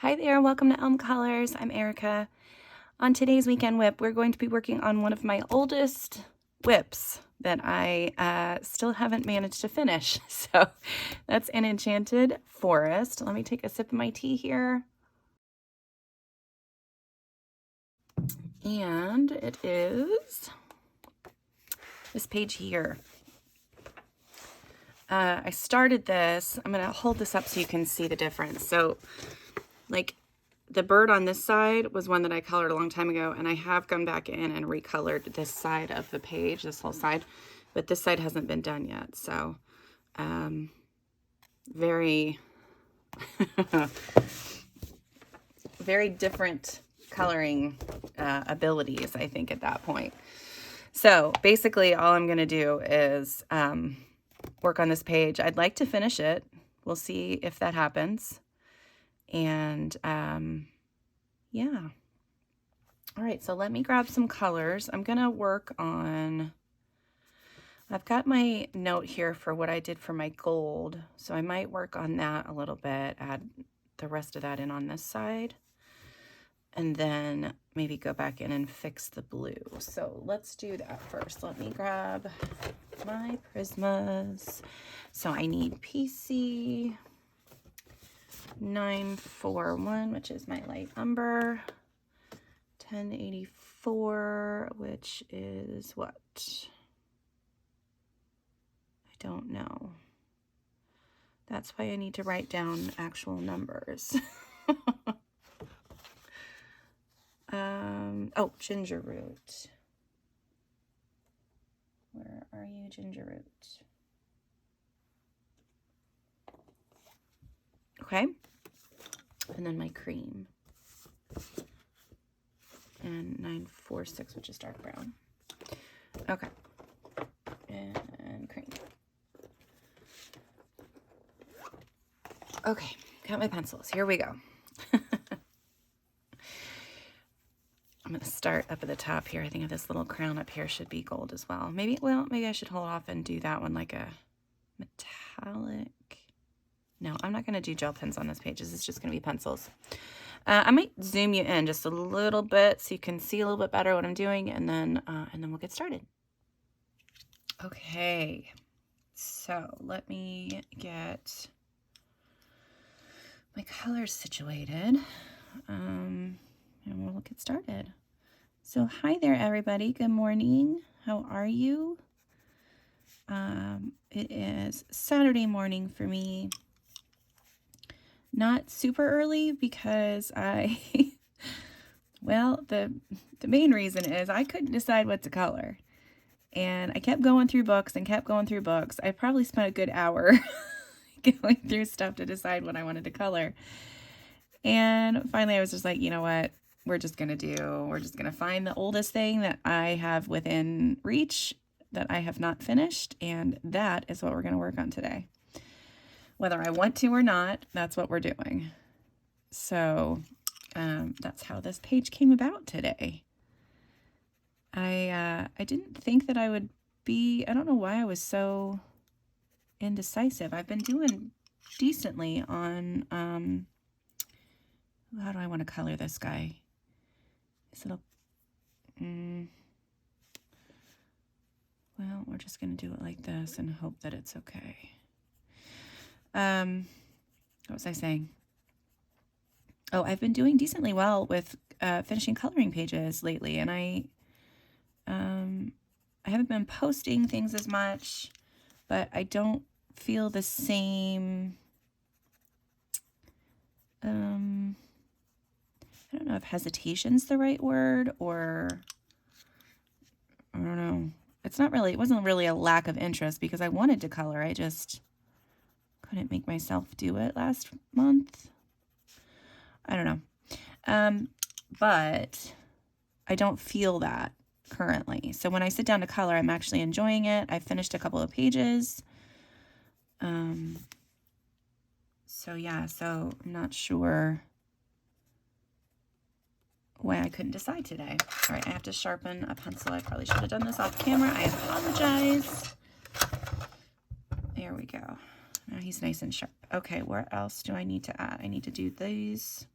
Hi there, welcome to Elm Colors. I'm Erica. On today's weekend WIP, we're going to be working on one of my oldest WIPs that I still haven't managed to finish. So that's an Enchanted Forest. Let me take a sip of my tea here. And it is this page here. I started this. I'm going to hold this up so you can see the difference. So like the bird on this side was one that I colored a long time ago, and I have gone back in and recolored this side of the page, this whole side, but this side hasn't been done yet. So very very different coloring abilities, I think, at that point. So basically all I'm going to do is work on this page. I'd like to finish it. We'll see if that happens. And yeah. All right, so let me grab some colors. I'm gonna work on, I've got my note here for what I did for my gold, so I might work on that a little bit, add the rest of that in on this side, and then maybe go back in and fix the blue. So let's do that first. Let me grab my Prismas. So I need PC 941, which is my light umber, 1084, which is what? I don't know. That's why I need to write down actual numbers. Oh, ginger root. Where are you, ginger root? Okay. And then my cream. And 946, which is dark brown. Okay. And cream. Okay, got my pencils. Here we go. I'm going to start up at the top here. I think this little crown up here should be gold as well. Maybe I should hold off and do that one like a metallic. No, I'm not going to do gel pens on this page. This is just going to be pencils. I might zoom you in just a little bit so you can see a little bit better what I'm doing, and then we'll get started. Okay, so let me get my colors situated, and we'll get started. So hi there, everybody. Good morning. How are you? It is Saturday morning for me. Not super early because well, the main reason is I couldn't decide what to color. And I kept going through books and kept going through books. I probably spent a good hour going through stuff to decide what I wanted to color. And finally I was just like, you know what? We're just going to find the oldest thing that I have within reach that I have not finished. And that is what we're going to work on today. Whether I want to or not, that's what we're doing. So that's how this page came about today. I didn't think that I would be, I don't know why I was so indecisive. I've been doing decently on, how do I want to color this guy? This little, well, we're just going to do it like this and hope that it's okay. What was I saying? Oh, I've been doing decently well with finishing coloring pages lately, and I haven't been posting things as much, but I don't feel the same, I don't know if hesitation's the right word, or I don't know. It wasn't really a lack of interest because I wanted to color. I just couldn't make myself do it last month. I don't know. But I don't feel that currently. So when I sit down to color, I'm actually enjoying it. I finished a couple of pages. So yeah, so I'm not sure why I couldn't decide today. All right, I have to sharpen a pencil. I probably should have done this off camera. I apologize. There we go. Now he's nice and sharp. Okay, where else do I need to add? I need to do these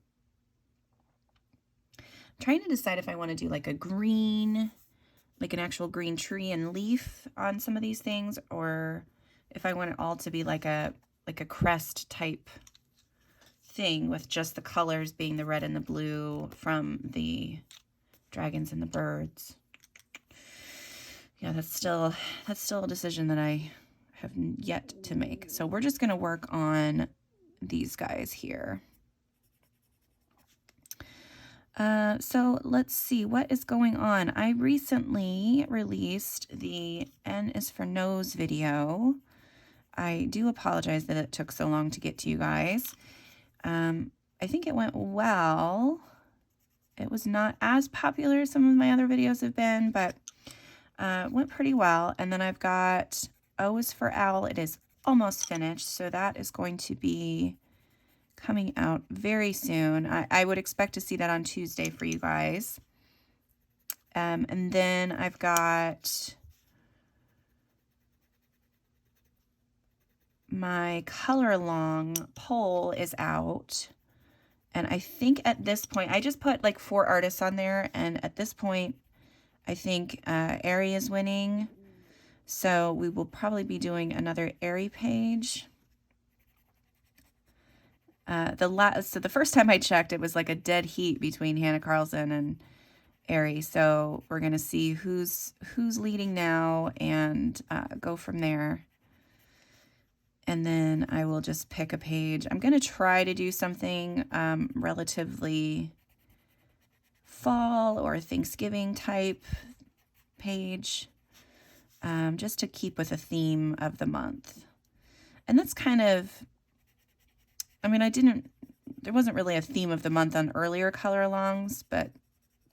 trying to decide if I want to do like a green, like an actual green tree and leaf on some of these things, or if I want it all to be like a crest type thing with just the colors being the red and the blue from the dragons and the birds. Yeah, that's still a decision that I have yet to make. So we're just going to work on these guys here. So let's see what is going on. I recently released the N is for Nose video. I do apologize that it took so long to get to you guys. I think it went well. It was not as popular as some of my other videos have been, but it went pretty well. And then I've got O is for Owl. It is almost finished, so that is going to be coming out very soon. I would expect to see that on Tuesday for you guys. And then I've got my color along poll is out. And I think at this point, I just put like 4 artists on there. And at this point, I think Aerie is winning. So we will probably be doing another Aerie page. So the first time I checked, it was like a dead heat between Hannah Carlson and Aerie. So we're going to see who's leading now and go from there. And then I will just pick a page. I'm going to try to do something relatively fall or Thanksgiving type page, just to keep with a theme of the month. And that's kind of, I mean, there wasn't really a theme of the month on earlier color alongs, but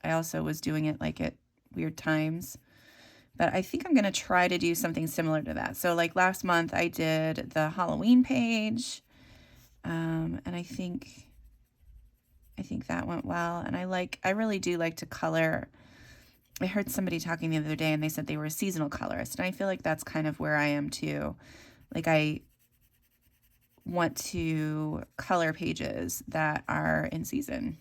I also was doing it like at weird times. But I think I'm going to try to do something similar to that. So like last month I did the Halloween page. And I think that went well. And I really do like to color. I heard somebody talking the other day and they said they were a seasonal colorist. And I feel like that's kind of where I am too. Like I want to color pages that are in season.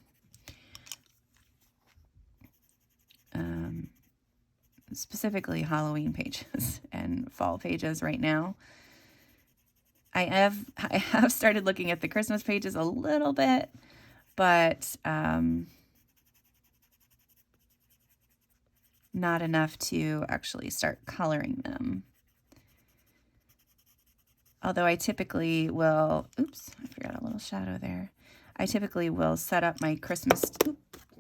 Specifically Halloween pages and fall pages right now. I have started looking at the Christmas pages a little bit, but not enough to actually start coloring them. Although I typically will, oops, I forgot a little shadow there. I typically will set up my Christmas,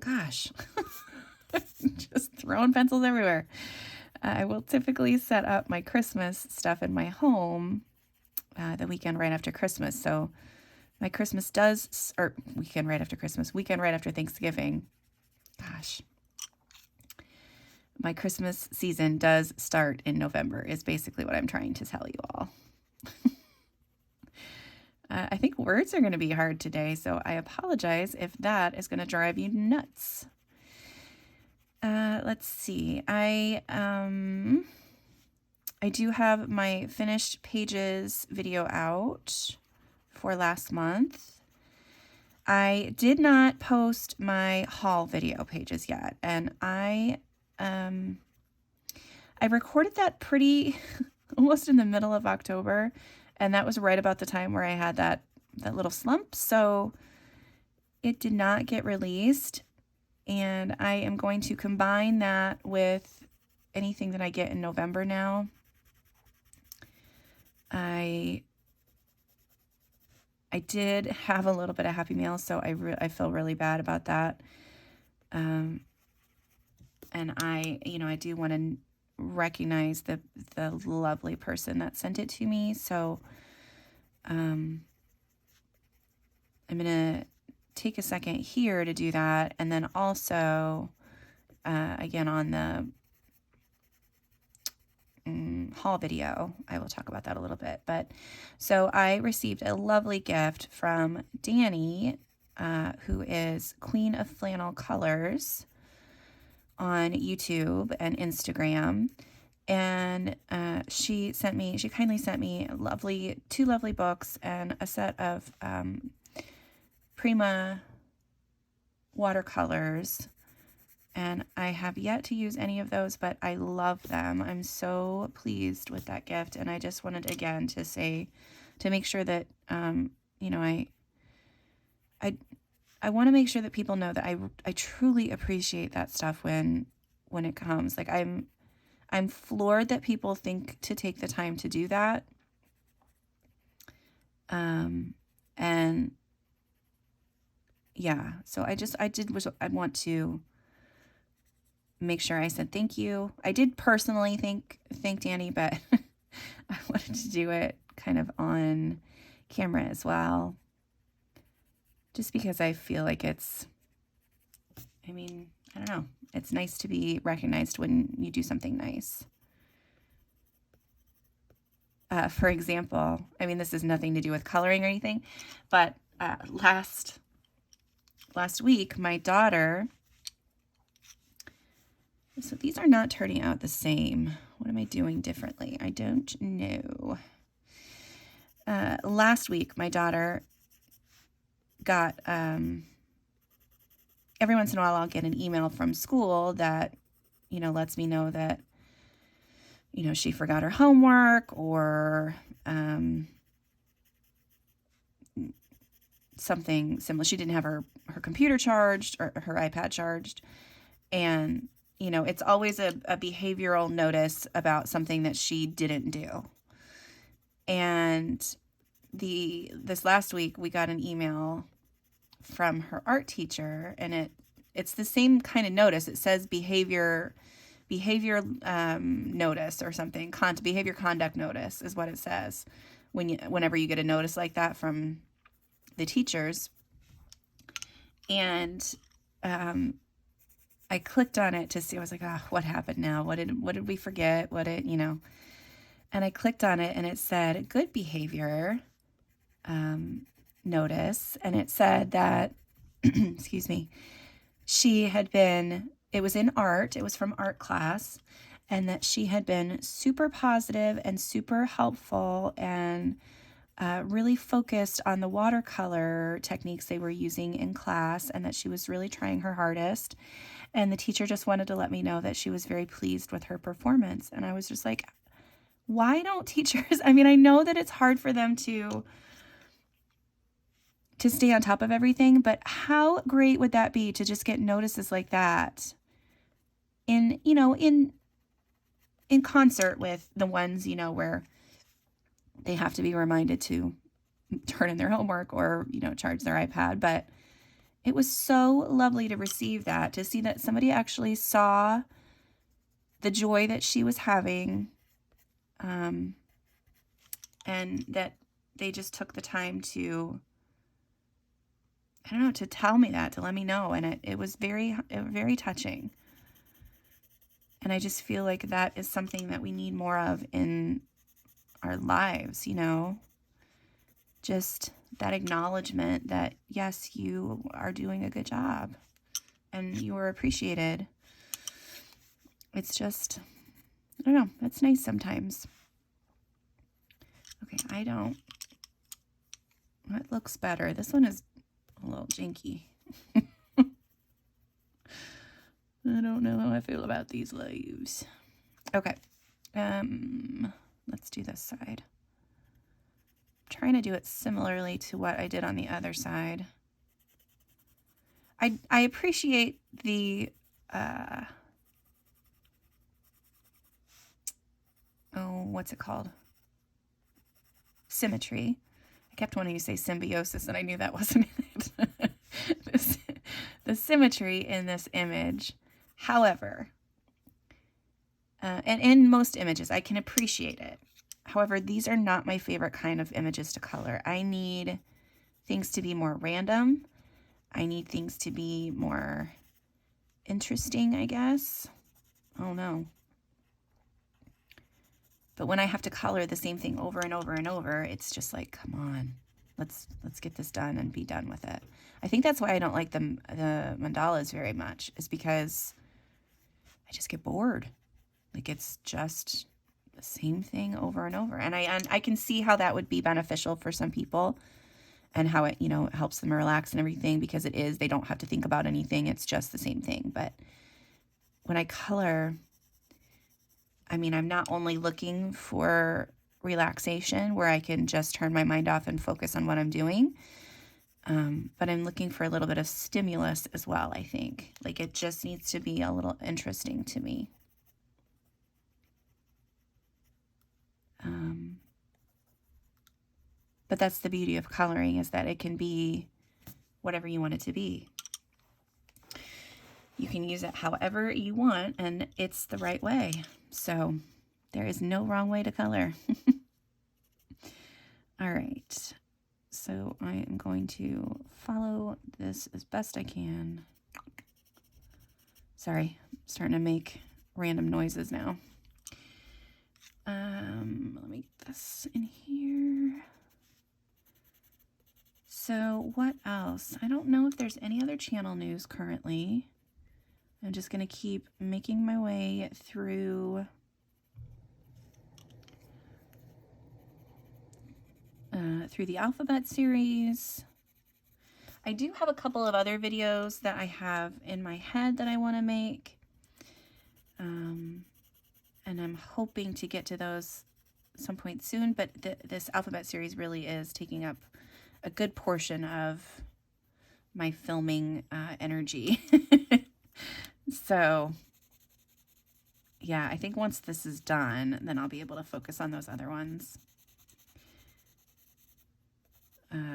gosh, just throwing pencils everywhere. I will typically set up my Christmas stuff in my home the weekend right after Christmas. So my Christmas weekend right after Thanksgiving. Gosh. My Christmas season does start in November is basically what I'm trying to tell you all. I think words are going to be hard today, so I apologize if that is going to drive you nuts. Let's see. I do have my finished pages video out for last month. I did not post my haul video pages yet, and I recorded that pretty almost in the middle of October, and that was right about the time where I had that little slump, so it did not get released. And I am going to combine that with anything that I get in November now. I did have a little bit of Happy Meal, so I feel really bad about that. And I do want to recognize the lovely person that sent it to me. So I'm going to take a second here to do that. And then also, again, on the haul video, I will talk about that a little bit. But so I received a lovely gift from Danny, who is Queen of Flannel Colors on YouTube and Instagram. And she kindly sent me two lovely books and a set of Prima watercolors And I have yet to use any of those, but I love them. I'm so pleased with that gift. And I just wanted, again, to say, to make sure that, you know, I want to make sure that people know that I truly appreciate that stuff when it comes. Like, I'm floored that people think to take the time to do that. And yeah, so I want to make sure I said thank you. I did personally thank Danny, but I wanted to do it kind of on camera as well. Just because I feel like it's, I mean, I don't know. It's nice to be recognized when you do something nice. For example, I mean, this has nothing to do with coloring or anything, but last week, my daughter, so these are not turning out the same. What am I doing differently? I don't know. Last week, my daughter got, every once in a while I'll get an email from school that, you know, lets me know that, you know, she forgot her homework or something similar. She didn't have her computer charged or her iPad charged. And, you know, it's always a behavioral notice about something that she didn't do. And this last week we got an email from her art teacher, and it's the same kind of notice. It says behavior notice or something. Behavior conduct notice is what it says whenever you get a notice like that from the teachers. And I clicked on it to see. I was like, oh, what happened now? What did we forget? You know? And I clicked on it, and it said good behavior notice, and it said that excuse me, it was in art, it was from art class, and that she had been super positive and super helpful and really focused on the watercolor techniques they were using in class, and that she was really trying her hardest. And the teacher just wanted to let me know that she was very pleased with her performance. And I was just like, why don't teachers, I mean, I know that it's hard for them to stay on top of everything, but how great would that be to just get notices like that in concert with the ones, you know, where they have to be reminded to turn in their homework or, you know, charge their iPad. But it was so lovely to receive that, to see that somebody actually saw the joy that she was having, and that they just took the time to, I don't know, to tell me that, to let me know. And it was very, very touching. And I just feel like that is something that we need more of in our lives, you know, just that acknowledgement that, yes, you are doing a good job and you are appreciated. It's just, I don't know, that's nice sometimes. Okay, that looks better. This one is a little janky. I don't know how I feel about these leaves. Okay. Let's do this side. I'm trying to do it similarly to what I did on the other side. I appreciate the what's it called? Symmetry. I kept wanting to say symbiosis, and I knew that wasn't it. The symmetry in this image. However, and in most images, I can appreciate it. However, these are not my favorite kind of images to color. I need things to be more random. I need things to be more interesting, I guess. I don't know. But when I have to color the same thing over and over and over, it's just like, come on, let's get this done and be done with it. I think that's why I don't like the mandalas very much, is because I just get bored. Like, it's just the same thing over and over. And I can see how that would be beneficial for some people, and how it, you know, it helps them relax and everything, because they don't have to think about anything. It's just the same thing. But when I color, I mean, I'm not only looking for relaxation where I can just turn my mind off and focus on what I'm doing, but I'm looking for a little bit of stimulus as well, I think. Like, it just needs to be a little interesting to me. But that's the beauty of coloring, is that it can be whatever you want it to be. You can use it however you want, and it's the right way. So there is no wrong way to color. All right. So I am going to follow this as best I can. Sorry, I'm starting to make random noises now. Let me get this in here. So what else? I don't know if there's any other channel news currently. I'm just going to keep making my way through the alphabet series. I do have a couple of other videos that I have in my head that I want to make. And I'm hoping to get to those some point soon, but this alphabet series really is taking up a good portion of my filming energy. So yeah, I think once this is done, then I'll be able to focus on those other ones.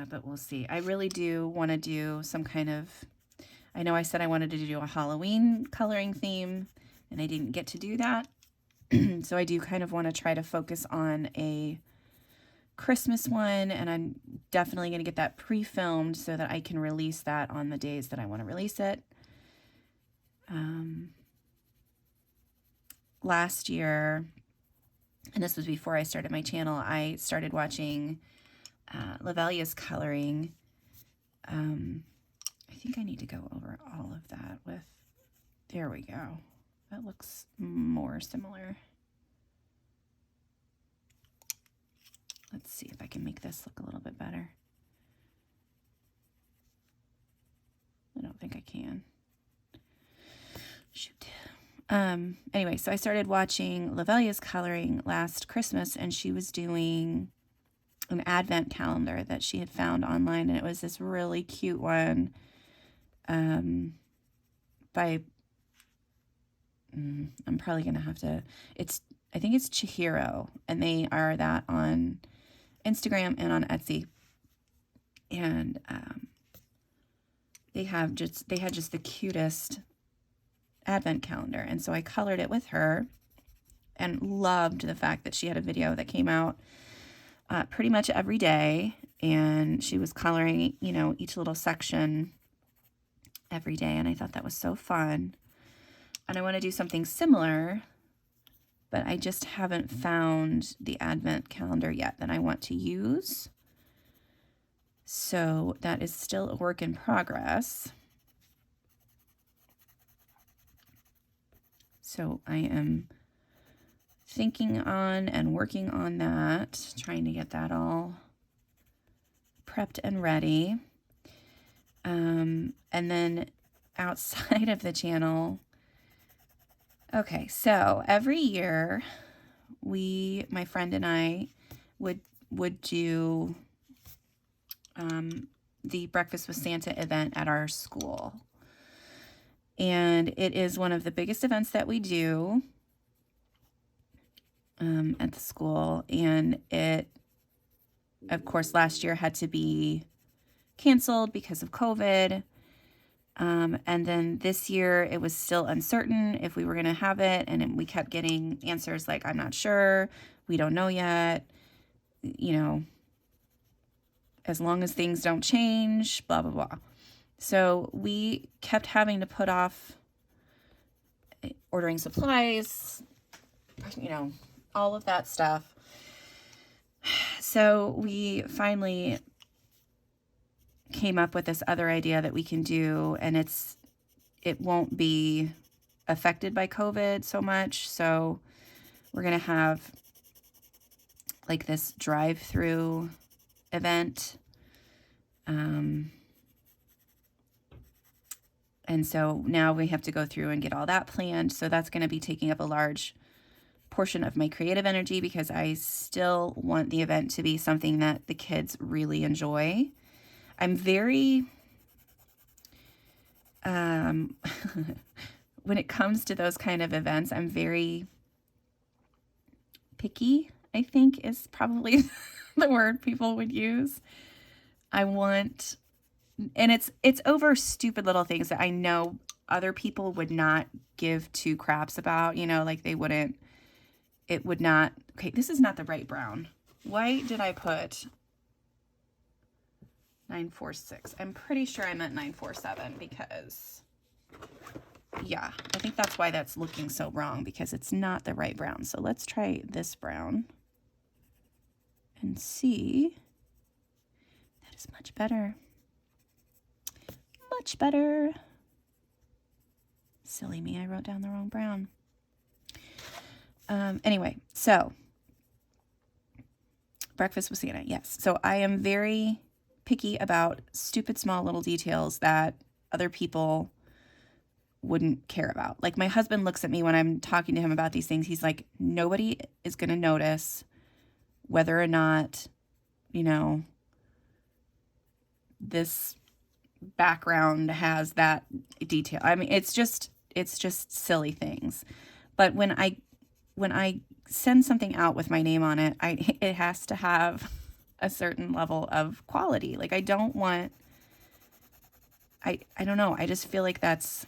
But we'll see. I really do want to do some kind of, I know I said I wanted to do a Halloween coloring theme, and I didn't get to do that. So I do kind of want to try to focus on a Christmas one, and I'm definitely going to get that pre-filmed so that I can release that on the days that I want to release it. Last year, and this was before I started my channel, I started watching Lavelia's coloring. I think I need to go over all of that with, there we go. That looks more similar. Let's see if I can make this look a little bit better. I don't think I can. Shoot. Anyway, so I started watching Lavelia's coloring last Christmas, and she was doing an advent calendar that she had found online, and it was this really cute one by I'm probably gonna have to, I think it's Chihiro, and they are that on Instagram and on Etsy, and they had just the cutest advent calendar, and so I colored it with her and loved the fact that she had a video that came out pretty much every day, and she was coloring, you know, each little section every day, and I thought that was so fun. And I want to do something similar, but I just haven't found the advent calendar yet that I want to use. So that is still a work in progress. So I am thinking on and working on that, trying to get that all prepped and ready. And then outside of the channel, okay, so every year my friend and I would do the Breakfast with Santa event at our school. And it is one of the biggest events that we do at the school. And it, of course, last year had to be canceled because of COVID. And then this year it was still uncertain if we were going to have it. And we kept getting answers like, I'm not sure. We don't know yet. You know, as long as things don't change, blah, blah, blah. So we kept having to put off ordering supplies, you know, all of that stuff. So we finally came up with this other idea that we can do, and it won't be affected by COVID so much. So we're going to have like this drive-through event. And so now we have to go through and get all that planned. So that's going to be taking up a large portion of my creative energy because I still want the event to be something that the kids really enjoy. I'm very, when it comes to those kind of events, I'm very picky, I think is probably the word people would use. I want, and it's over stupid little things that I know other people would not give two craps about, you know, like they wouldn't, it would not, okay, this is not the right brown. Why did I put 946? I'm pretty sure I meant 947 because, yeah, I think that's why that's looking so wrong because it's not the right brown. So let's try this brown and see. That is much better. Much better. Silly me, I wrote down the wrong brown. Anyway, so breakfast with Santa, yes. So I am very picky about stupid small little details that other people wouldn't care about. Like my husband looks at me when I'm talking to him about these things. He's like, nobody is going to notice whether or not, you know, this background has that detail. I mean, it's just silly things. But when I send something out with my name on it, it has to have a certain level of quality. Like I don't want, I don't know. I just feel like that's,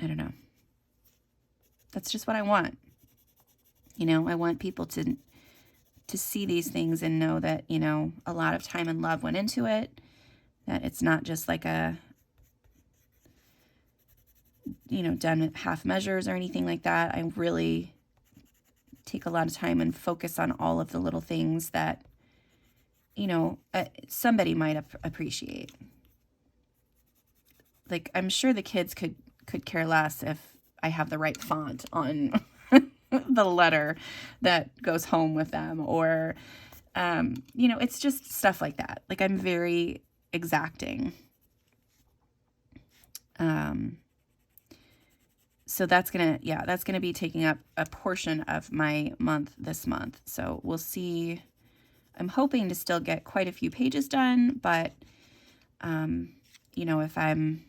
I don't know. That's just what I want. You know, I want people to see these things and know that, you know, a lot of time and love went into it, that it's not just like a, you know, done with half measures or anything like that. I really take a lot of time and focus on all of the little things that, you know, somebody might appreciate. Like, I'm sure the kids could care less if I have the right font on the letter that goes home with them, or, you know, it's just stuff like that. Like, I'm very exacting. So that's gonna be taking up a portion of my month this month. So we'll see. I'm hoping to still get quite a few pages done, but, you know, if I'm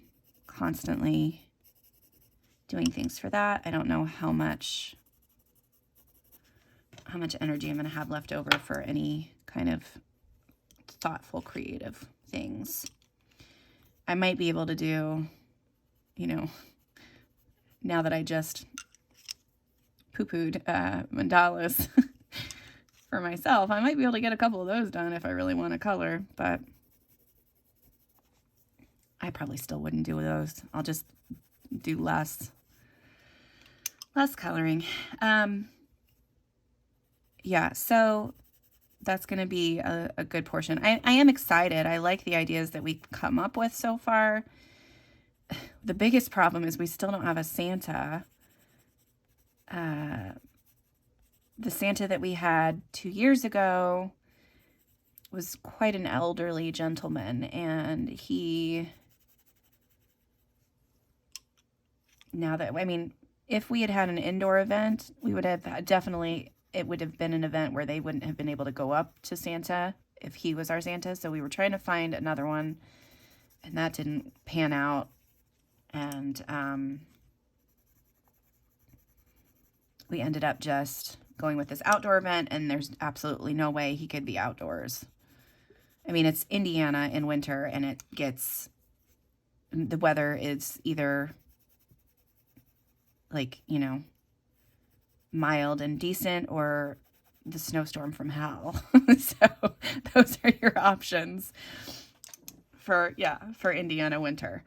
constantly doing things for that, I don't know how much energy I'm going to have left over for any kind of thoughtful, creative things. I might be able to do, you know, now that I just poo-pooed mandalas for myself, I might be able to get a couple of those done if I really want to color, but I probably still wouldn't do those. I'll just do less coloring. Yeah, so that's going to be a good portion. I am excited. I like the ideas that we've come up with so far. The biggest problem is we still don't have a Santa. The Santa that we had 2 years ago was quite an elderly gentleman, and if we had had an indoor event, we would have definitely, it would have been an event where they wouldn't have been able to go up to Santa if he was our Santa. So we were trying to find another one, and that didn't pan out. And we ended up just going with this outdoor event, and there's absolutely no way he could be outdoors. I mean, it's Indiana in winter, and the weather is either like, you know, mild and decent, or the snowstorm from hell. So those are your options for Indiana winter.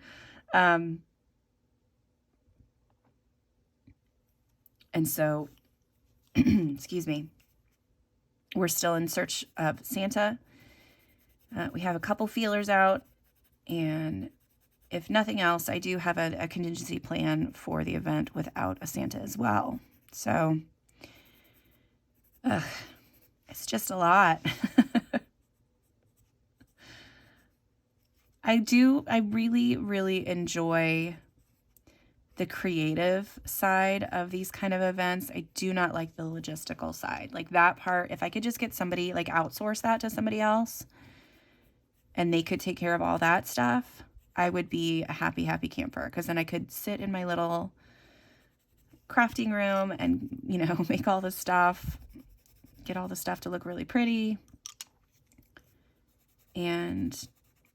And so, excuse me, we're still in search of Santa. We have a couple feelers out, and if nothing else, I do have a contingency plan for the event without a Santa as well. So, it's just a lot. I really, really enjoy the creative side of these kind of events. I do not like the logistical side. Like that part, if I could just get somebody, like outsource that to somebody else and they could take care of all that stuff, I would be a happy, happy camper. Because then I could sit in my little crafting room and, you know, make all the stuff, get all the stuff to look really pretty. And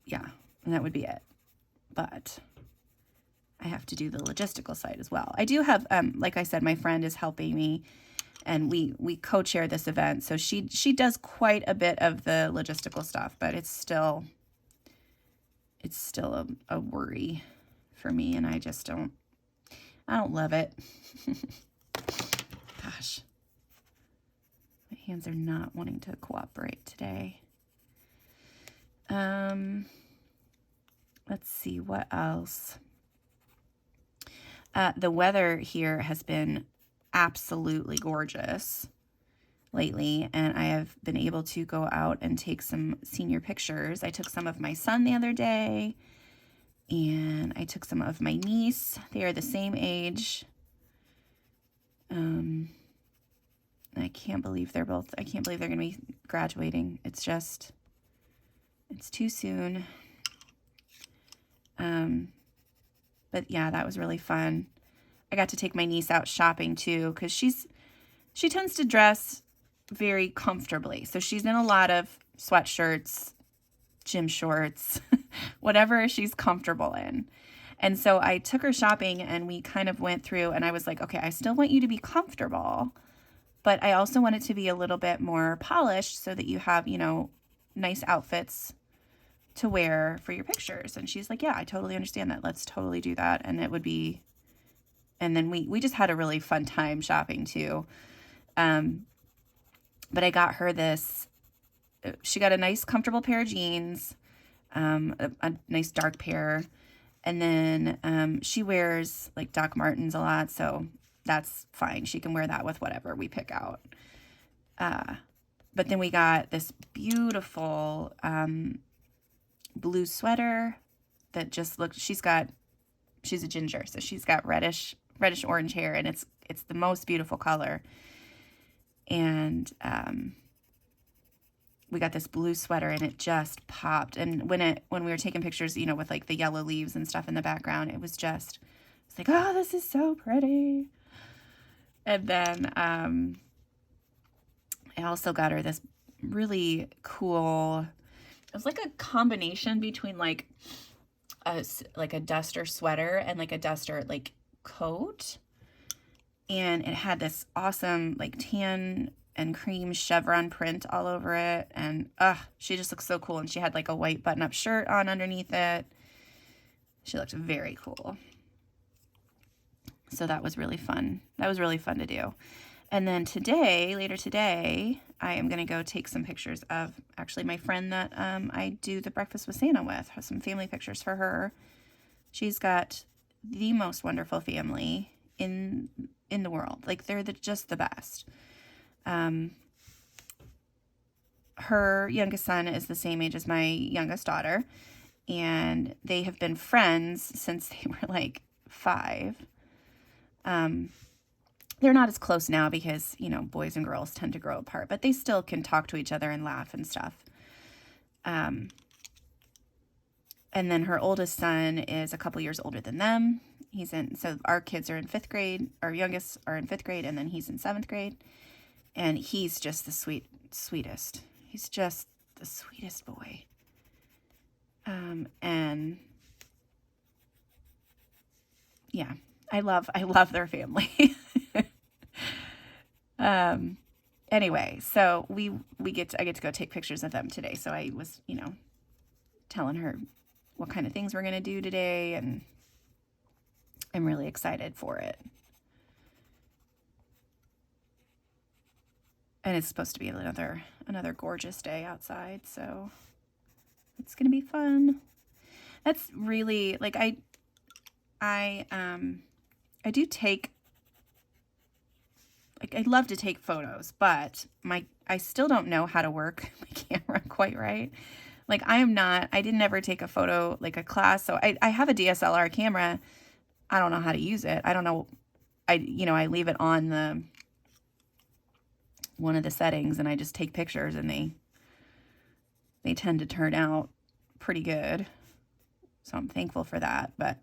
yeah, and that would be it. But I have to do the logistical side as well. I do have, like I said, my friend is helping me, and we co-chair this event. So she does quite a bit of the logistical stuff, but it's still a worry for me, and I don't love it. Gosh, my hands are not wanting to cooperate today. Let's see what else. The weather here has been absolutely gorgeous lately, and I have been able to go out and take some senior pictures. I took some of my son the other day, and I took some of my niece. They are the same age. I can't believe they're going to be graduating. It's too soon. But yeah, that was really fun. I got to take my niece out shopping too, because she tends to dress very comfortably. So she's in a lot of sweatshirts, gym shorts, whatever she's comfortable in. And so I took her shopping and we kind of went through, and I was like, okay, I still want you to be comfortable, but I also want it to be a little bit more polished so that you have, you know, nice outfits to wear for your pictures. And she's like, yeah, I totally understand that. Let's totally do that. And it would be, and then we just had a really fun time shopping too. But I got her she got a nice comfortable pair of jeans, a nice dark pair. And then she wears like Doc Martens a lot, so that's fine. She can wear that with whatever we pick out. But then we got this beautiful blue sweater that just looked, she's a ginger, so she's got reddish orange hair, and it's the most beautiful color. And we got this blue sweater, and it just popped. And when we were taking pictures, you know, with like the yellow leaves and stuff in the background, it's like, oh, this is so pretty. And then I also got her this really cool, it was like a combination between like a duster sweater and like a duster like coat. And it had this awesome like tan and cream chevron print all over it. And she just looked so cool. And she had like a white button-up shirt on underneath it. She looked very cool. So that was really fun. That was really fun to do. And then later today, I am going to go take some pictures of actually my friend that I do the Breakfast with Santa with. Some family pictures for her. She's got the most wonderful family in the world. Like, they're just the best. Her youngest son is the same age as my youngest daughter, and they have been friends since they were like 5. They're not as close now because, you know, boys and girls tend to grow apart, but they still can talk to each other and laugh and stuff. And then her oldest son is a couple years older than them. So our kids are in 5th grade, our youngest are in 5th grade, and then he's in 7th grade. And he's just the sweetest. He's just the sweetest boy. And yeah, I love their family. Anyway, so I get to go take pictures of them today. So I was, you know, telling her what kind of things we're going to do today, and I'm really excited for it. And it's supposed to be another gorgeous day outside, so it's going to be fun. That's really, like, I do take, like, I love to take photos, but I still don't know how to work my camera quite right. Like I didn't ever take a photo, like a class. So I have a DSLR camera. I don't know how to use it. I don't know. I leave it on one of the settings and I just take pictures and they tend to turn out pretty good. So I'm thankful for that. But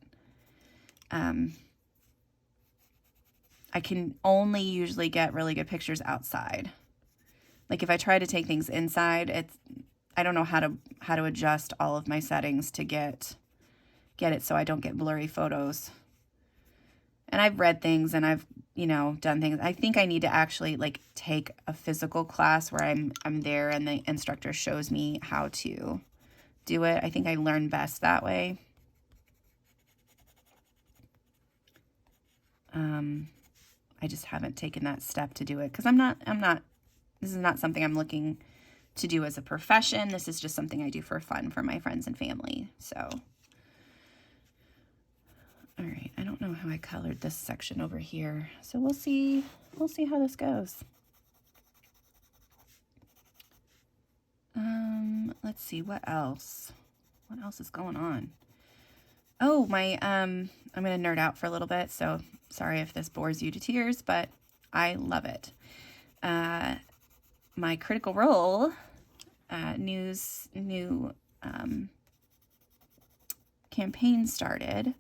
I can only usually get really good pictures outside. Like if I try to take things inside, I don't know how to adjust all of my settings to get it so I don't get blurry photos. And I've read things and I've, done things. I think I need to actually like take a physical class where I'm there and the instructor shows me how to do it. I think I learn best that way. I just haven't taken that step to do it because this is not something I'm looking to do as a profession. This is just something I do for fun for my friends and family. So, all right, I don't know how I colored this section over here. So we'll see how this goes. Let's see, what else? What else is going on? Oh, I'm going to nerd out for a little bit, so sorry if this bores you to tears, but I love it. My Critical Role new campaign started.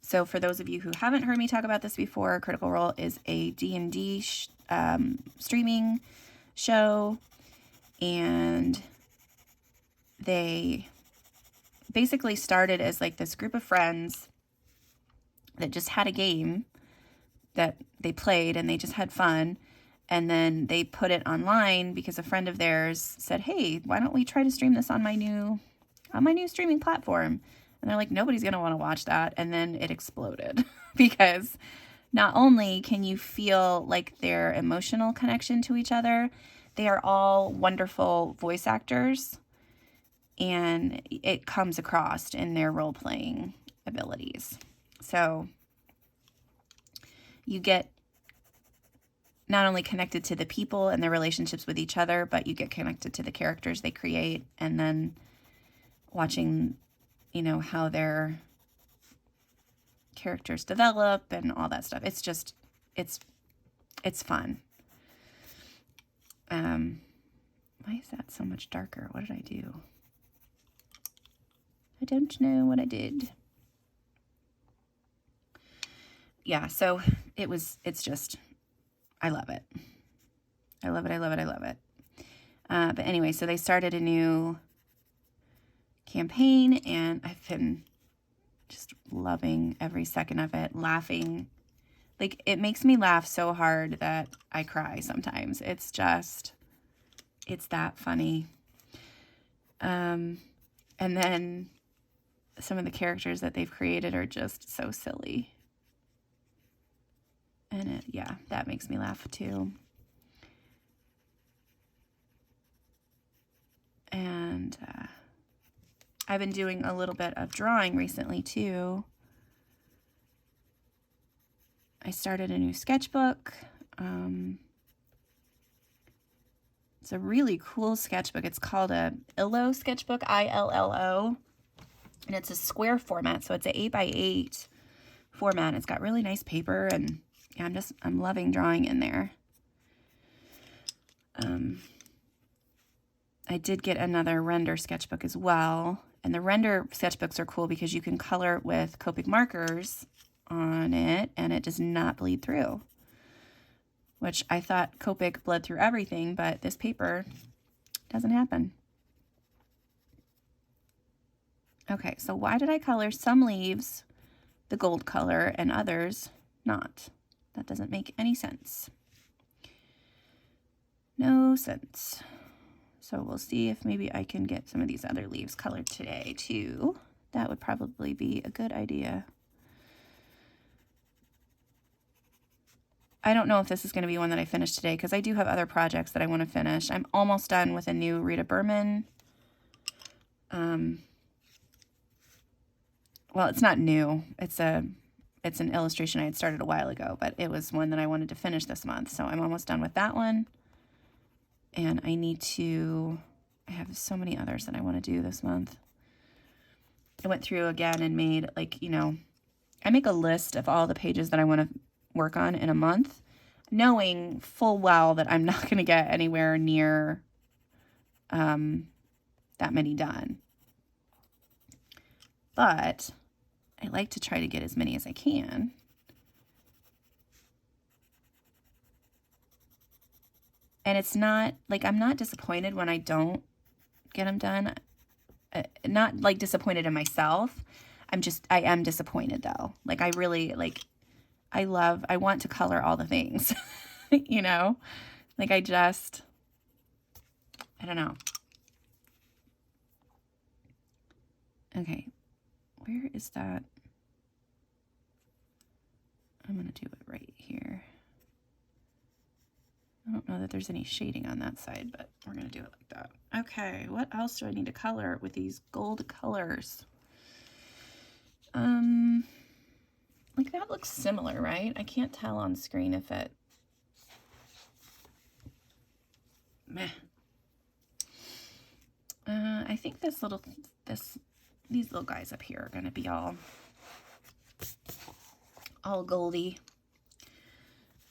So for those of you who haven't heard me talk about this before, Critical Role is a D&D streaming show, and they basically started as like this group of friends that just had a game that they played and they just had fun. And then they put it online because a friend of theirs said, hey, why don't we try to stream this on my new streaming platform? And they're like, nobody's going to want to watch that. And then it exploded because not only can you feel like their emotional connection to each other, they are all wonderful voice actors. And it comes across in their role-playing abilities. So you get not only connected to the people and their relationships with each other, but you get connected to the characters they create, and then watching, how their characters develop and all that stuff. It's just, it's fun. Why is that so much darker? What did I do? I don't know what I did. Yeah, so it's just, I love it. I love it, I love it, I love it. But anyway, so they started a new campaign, and I've been just loving every second of it, laughing. Like, it makes me laugh so hard that I cry sometimes. It's that funny. And then some of the characters that they've created are just so silly. And that makes me laugh too. And I've been doing a little bit of drawing recently too. I started a new sketchbook. It's a really cool sketchbook. It's called a Illo sketchbook, ILLO. And it's a square format, so it's an 8x8 format. It's got really nice paper, and yeah, I'm loving drawing in there. I did get another render sketchbook as well, and the render sketchbooks are cool because you can color with Copic markers on it, and it does not bleed through, which I thought Copic bled through everything, but this paper doesn't happen. Okay, so why did I color some leaves the gold color and others not? That doesn't make any sense. No sense. So we'll see if maybe I can get some of these other leaves colored today too. That would probably be a good idea. I don't know if this is going to be one that I finish today because I do have other projects that I want to finish. I'm almost done with a new Rita Berman. Well, it's not new. It's an illustration I had started a while ago, but it was one that I wanted to finish this month. So I'm almost done with that one. And I need to I have so many others that I want to do this month. I went through again and made, like, you know, I make a list of all the pages that I want to work on in a month, knowing full well that I'm not going to get anywhere near that many done. But I like to try to get as many as I can. And it's not, like, I'm not disappointed when I don't get them done. Not, like, disappointed in myself. I am disappointed, though. Like, I really, like, I want to color all the things, you know? Like, I don't know. Okay, where is that? I'm going to do it right here. I don't know that there's any shading on that side, but we're going to do it like that. Okay, what else do I need to color with these gold colors? Like, that looks similar, right? I can't tell on screen if it... Meh. I think these little guys up here are going to be all goldy.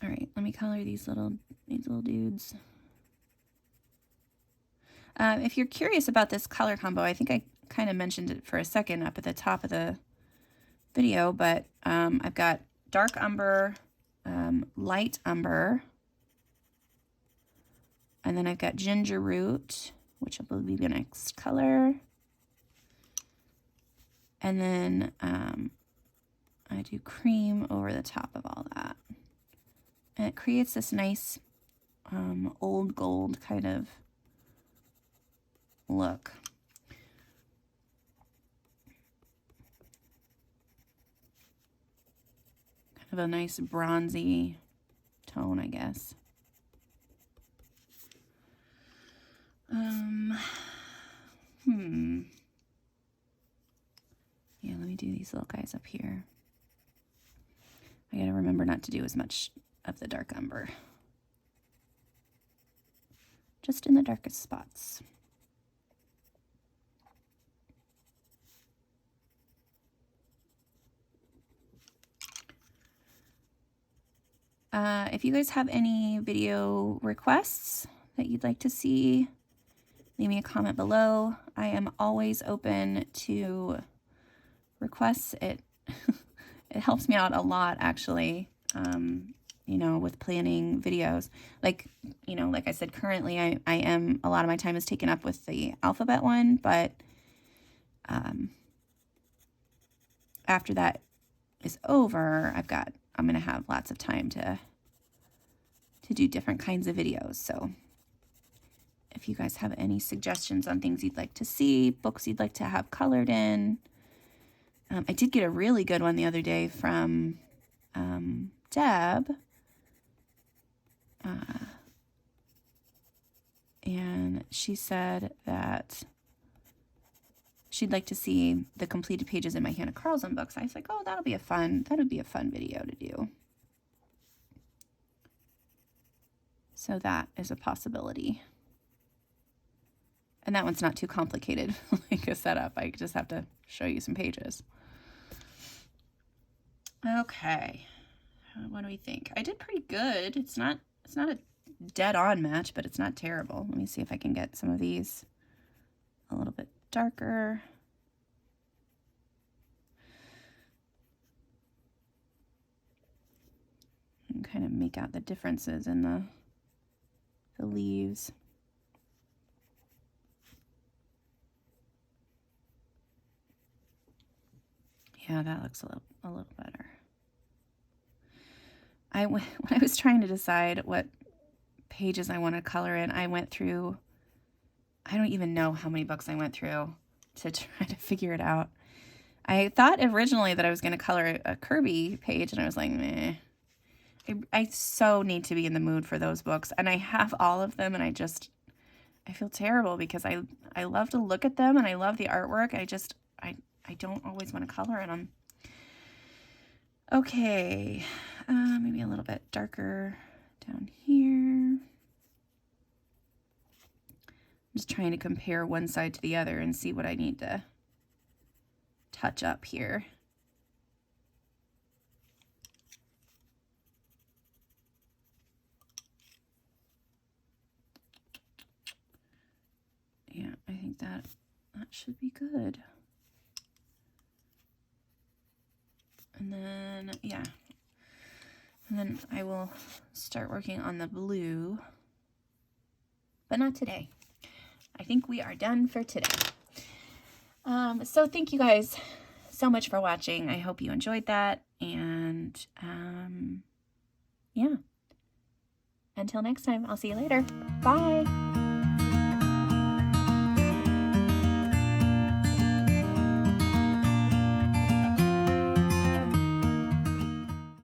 All right, let me color these little dudes. If you're curious about this color combo, I think I kind of mentioned it for a second up at the top of the video, but I've got dark umber, light umber, and then I've got ginger root, which will be the next color. And then I do cream over the top of all that. And it creates this nice old gold kind of look. Kind of a nice bronzy tone, I guess. Yeah, let me do these little guys up here. I gotta remember not to do as much of the dark umber. Just in the darkest spots. If you guys have any video requests that you'd like to see, leave me a comment below. I am always open to requests. It helps me out a lot, actually, you know, with planning videos. Like, you know, like I said, currently a lot of my time is taken up with the alphabet one, but after that is over, I'm going to have lots of time to do different kinds of videos. So if you guys have any suggestions on things you'd like to see, books you'd like to have colored in. I did get a really good one the other day from Deb. And she said that she'd like to see the completed pages in my Hannah Carlson books. I was like, oh, that would be a fun video to do. So that is a possibility. And that one's not too complicated, like a setup. I just have to show you some pages. Okay, what do we think? I did pretty good. It's not a dead-on match, but it's not terrible. Let me see if I can get some of these a little bit darker. And kind of make out the differences in the leaves. Yeah, that looks a little better. When I was trying to decide what pages I want to color in, I went through, I don't even know how many books I went through to try to figure it out. I thought originally that I was going to color a Kirby page, and I was like, meh. I so need to be in the mood for those books, and I have all of them, and I feel terrible because I love to look at them, and I love the artwork. I don't always want to color in them. Okay, maybe a little bit darker down here. just trying to compare one side to the other and see what I need to touch up here. Yeah, I think that should be good. And then, yeah. And then I will start working on the blue, but not today. I think we are done for today. So thank you guys so much for watching. I hope you enjoyed that. And yeah, until next time, I'll see you later. Bye.